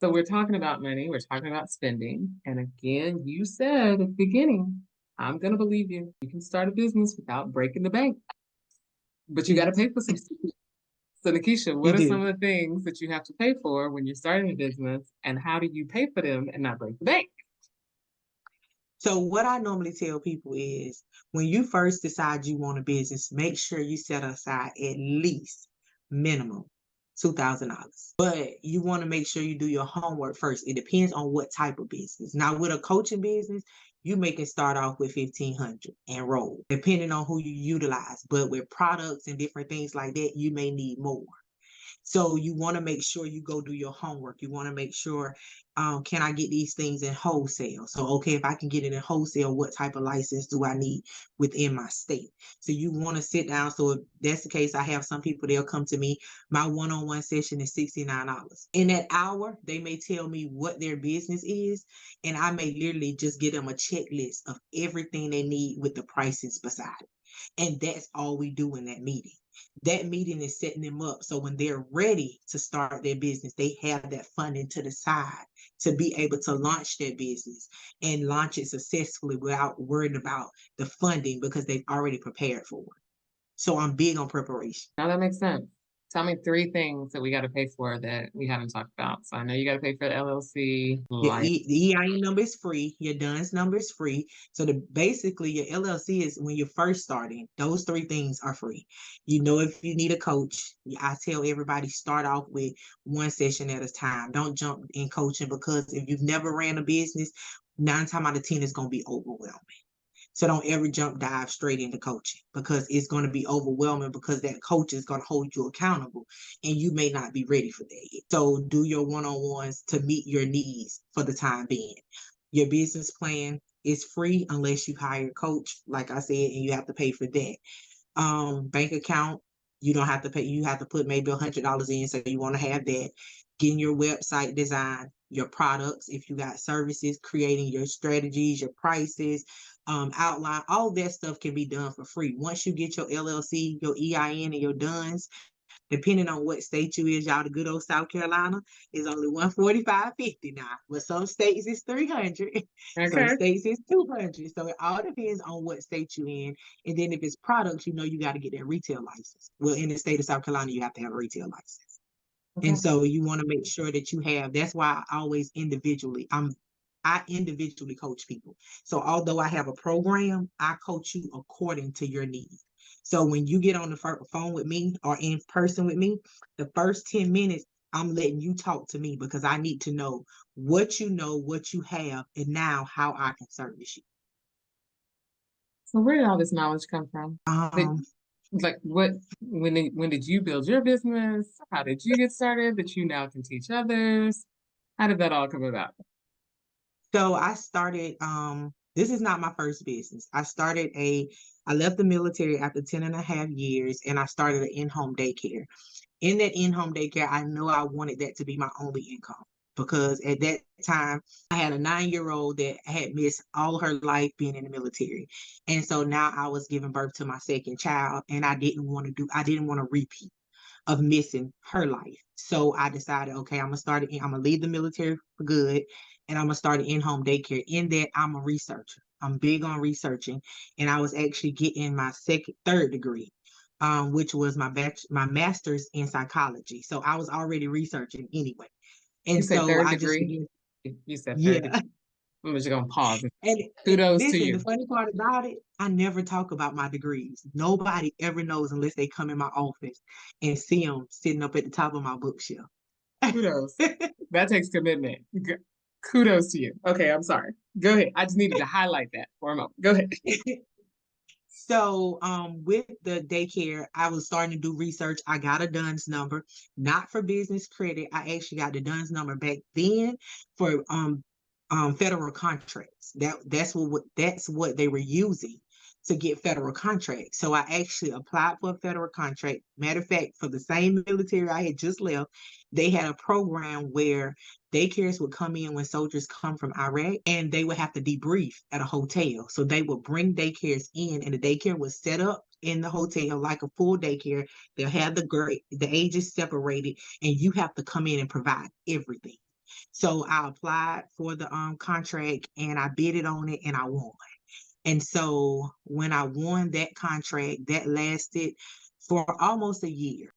So we're talking about money, we're talking about spending. And again, you said at the beginning, I'm going to believe you. You can start a business without breaking the bank, but you got to Yes, pay for some stuff. So, Nakisha, you what are some do. of the things that you have to pay for when you're starting a business, and how do you pay for them and not break the bank? So what I normally tell people is when you first decide you want a business, make sure you set aside at least minimum $2,000. But you want to make sure you do your homework first. It depends on what type of business. Now, with a coaching business, you make it start off with 1,500 and roll, depending on who you utilize. But with products and different things like that, you may need more. So you want to make sure you go do your homework. You want to make sure, can I get these things in wholesale? So, okay, if I can get it in wholesale, what type of license do I need within my state? So you want to sit down. So if that's the case, I have some people, they'll come to me. My one-on-one session is $69. In that hour, they may tell me what their business is, and I may literally just give them a checklist of everything they need with the prices beside it. And that's all we do in that meeting. That meeting is setting them up so when they're ready to start their business, they have that funding to the side to be able to launch their business and launch it successfully without worrying about the funding because they've already prepared for it. So I'm big on preparation. Now that makes sense. Tell me three things that we got to pay for that we haven't talked about. So I know you got to pay for the LLC, like, The EIN number is free. Your DUNS number is free. So basically your LLC is when you're first starting. Those three things are free. You know, if you need a coach, I tell everybody start off with one session at a time. Don't jump in coaching because if you've never ran a business, 9 times out of 10 is going to be overwhelming. So don't ever dive straight into coaching because it's going to be overwhelming because that coach is going to hold you accountable and you may not be ready for that yet. So do your one-on-ones to meet your needs for the time being. Your business plan is free unless you hire a coach, like I said, and you have to pay for that. Bank account, you don't have to pay, you have to put maybe $100 in, so you want to have that. Getting your website design, your products, if you got services, creating your strategies, your prices, outline, all that stuff can be done for free. Once you get your LLC, your EIN, and your DUNS, depending on what state you is, y'all, the good old South Carolina is only 145.50 now. But some states is 300, some okay. states is 200. So it all depends on what state you in. And then if it's products, you know you got to get that retail license. Well, in the state of South Carolina, you have to have a retail license. And Okay. so you want to make sure that you have, that's why I always I individually coach people. So although I have a program, I coach you according to your needs. So when you get on the phone with me or in person with me, the first 10 minutes, I'm letting you talk to me because I need to know, what you have, and now how I can service you. So where did all this knowledge come from? That, Um, like, what, when did you build your business? How did you get started that you now can teach others? How did that all come about? So I started, this is not my first business. I left the military after 10 and a half years and I started an in-home daycare. In that in-home daycare, I know I wanted that to be my only income because at that time I had a 9-year-old that had missed all her life being in the military. And so now I was giving birth to my second child and I didn't want to repeat of missing her life. So I decided, okay, I'm gonna leave the military for good and I'm gonna start an in-home daycare. In that, I'm a researcher. I'm big on researching, and I was actually getting my third degree, which was my master's in psychology. So I was already researching anyway, You and say so third I just degree? began. You said third degree. Yeah, I'm just gonna pause. and Kudos to listen, the you. funny part about it, I never talk about my degrees. Nobody ever knows unless they come in my office and see them sitting up at the top of my bookshelf. Kudos. That takes commitment. Kudos to you. Okay, I'm sorry. Go ahead. I just needed to highlight that for a moment. Go ahead. So, with the daycare, I was starting to do research. I got a DUNS number, not for business credit. I actually got the DUNS number back then for federal contracts. That's what they were using to get federal contracts. So I actually applied for a federal contract. Matter of fact, for the same military I had just left, they had a program where daycares would come in when soldiers come from Iraq and they would have to debrief at a hotel. So they would bring daycares in and the daycare was set up in the hotel like a full daycare. They'll have the ages separated and you have to come in and provide everything. So I applied for the contract and I bidded on it and I won. And so when I won that contract, that lasted for almost a year.